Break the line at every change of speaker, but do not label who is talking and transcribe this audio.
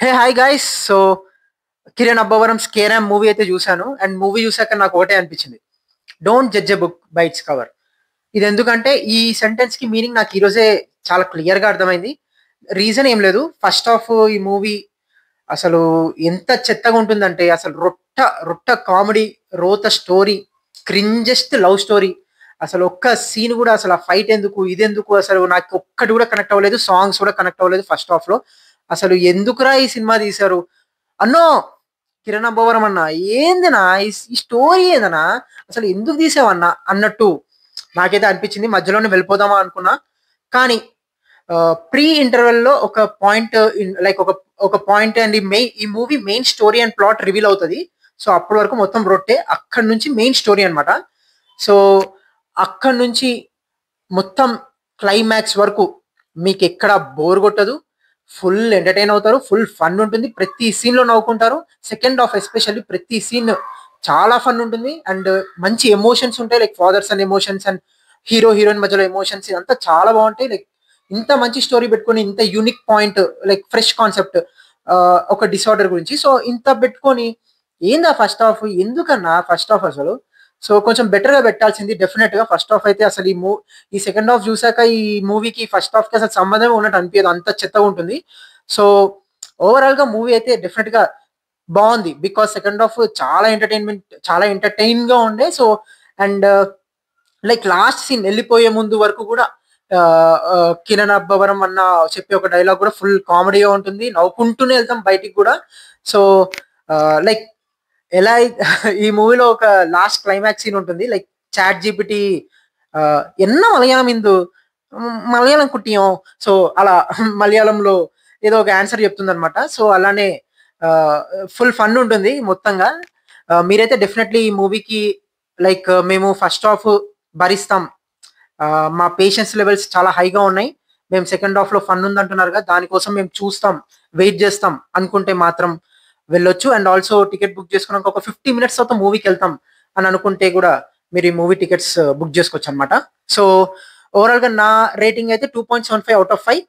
హే hi guys. So Kiran Abbavaram స్కేరామ్ movie అయితే చూశాను. అండ్ మూవీ చూసాక నాకు ఒకటే అనిపించింది, don't judge a book by its cover. ఇది ఎందుకంటే ఈ సెంటెన్స్ కి మీనింగ్ నాకు ఈరోజే చాలా క్లియర్ గా అర్థమైంది. రీజన్ ఏం లేదు, ఫస్ట్ ఆఫ్ ఈ మూవీ అసలు ఎంత చెత్తగా ఉంటుందంటే, అసలు రొట్ట రొట్ట కామెడీ, రోత స్టోరీ, క్రింజెస్ట్ లవ్ స్టోరీ. అసలు ఒక్క సీన్ కూడా, అసలు ఆ ఫైట్ ఎందుకు, ఇదెందుకు, అసలు నాకు ఒక్కటి కూడా కనెక్ట్ అవ్వలేదు. సాంగ్స్ కూడా కనెక్ట్ అవ్వలేదు ఫస్ట్ హాఫ్ లో. అసలు ఎందుకురా ఈ సినిమా తీశారు అన్నో. కిరణ్ అబ్బవరం అన్న, ఏందినా ఈ స్టోరీ ఏదనా, అసలు ఎందుకు తీసావన్నా అన్నట్టు నాకైతే అనిపించింది. మధ్యలోనే వెళ్ళిపోదామా అనుకున్నా, కానీ ప్రీ ఇంటర్వెల్ లో ఒక పాయింట్, లైక్ ఒక పాయింట్ అండ్ ఈ movie main story and plot reveal అవుతుంది. సో అప్పటి వరకు మొత్తం రొట్టే, అక్కడి నుంచి మెయిన్ స్టోరీ అనమాట. సో అక్కడి నుంచి మొత్తం క్లైమాక్స్ వరకు మీకు ఎక్కడ బోర్ కొట్టదు, ఫుల్ ఎంటర్టైన్ అవుతారు, ఫుల్ ఫన్ ఉంటుంది, ప్రతి సీన్ లో నవ్వుకుంటారు. సెకండ్ హాఫ్ ఎస్పెషల్లీ ప్రతి సీన్ చాలా ఫన్ ఉంటుంది. అండ్ మంచి ఎమోషన్స్ ఉంటాయి, like fathers and emotions and hero heroine మధ్యలో ఎమోషన్స్, ఇదంతా చాలా బాగుంటాయి. లైక్ ఇంత మంచి స్టోరీ పెట్టుకొని, ఇంత unique point, like fresh concept, ఒక డిసార్డర్ గురించి, సో ఇంత పెట్టుకొని ఏందా ఫస్ట్ హాఫ్, ఎందుకన్నా ఫస్ట్ హాఫ్ అసలు. సో కొంచెం బెటర్ గా పెట్టాల్సింది డెఫినెట్ గా. ఫస్ట్ హాఫ్ అయితే అసలు ఈ సెకండ్ హాఫ్ చూసాక ఈ మూవీకి ఫస్ట్ హాఫ్ కి అసలు సంబంధమే ఉన్నట్టు అనిపించదు, అంత చెత్తగా ఉంటుంది. సో ఓవరాల్ గా మూవీ అయితే డెఫినెట్ గా బాగుంది, బికాస్ సెకండ్ హాఫ్ చాలా ఎంటర్టైన్ గా ఉండే. So and like last scene వెళ్ళిపోయే ముందు వరకు కూడా ఆ, కిరణ్ అబ్బవరం అన్న చెప్పే ఒక డైలాగ్ కూడా ఫుల్ కామెడీగా ఉంటుంది, నవ్వుకుంటూనే వెళ్తాం బయటికి కూడా. సో లైక్ ఎలా ఈ మూవీలో ఒక లాస్ట్ క్లైమాక్స్ సీన్ ఉంటుంది, లైక్ చాట్ జీపీటీ ఎన్న మలయాళం ఇందు మలయాళం కుట్టియం, సో అలా మలయాళంలో ఏదో ఒక ఆన్సర్ చెప్తుంది అనమాట. సో అలానే ఫుల్ ఫన్ ఉంటుంది మొత్తంగా. మీరైతే డెఫినెట్లీ ఈ మూవీకి, లైక్ మేము ఫస్ట్ హాఫ్ భరిస్తాం, మా పేషెన్స్ లెవెల్స్ చాలా హైగా ఉన్నాయి, మేము సెకండ్ హాఫ్ లో ఫన్ ఉంది అంటున్నారు కదా, దానికోసం మేము చూస్తాం, వెయిట్ చేస్తాం అనుకుంటే మాత్రం వెళ్ళొచ్చు. అండ్ ఆల్సో టికెట్ బుక్ చేసుకున్నాక ఒక 50 minutes తర్వాత మూవీకి వెళ్తాం అని అనుకుంటే కూడా మీరు ఈ మూవీ టికెట్స్ బుక్ చేసుకోవచ్చు అనమాట. సో ఓవరాల్ గా నా రేటింగ్ అయితే 2.75 out of 5.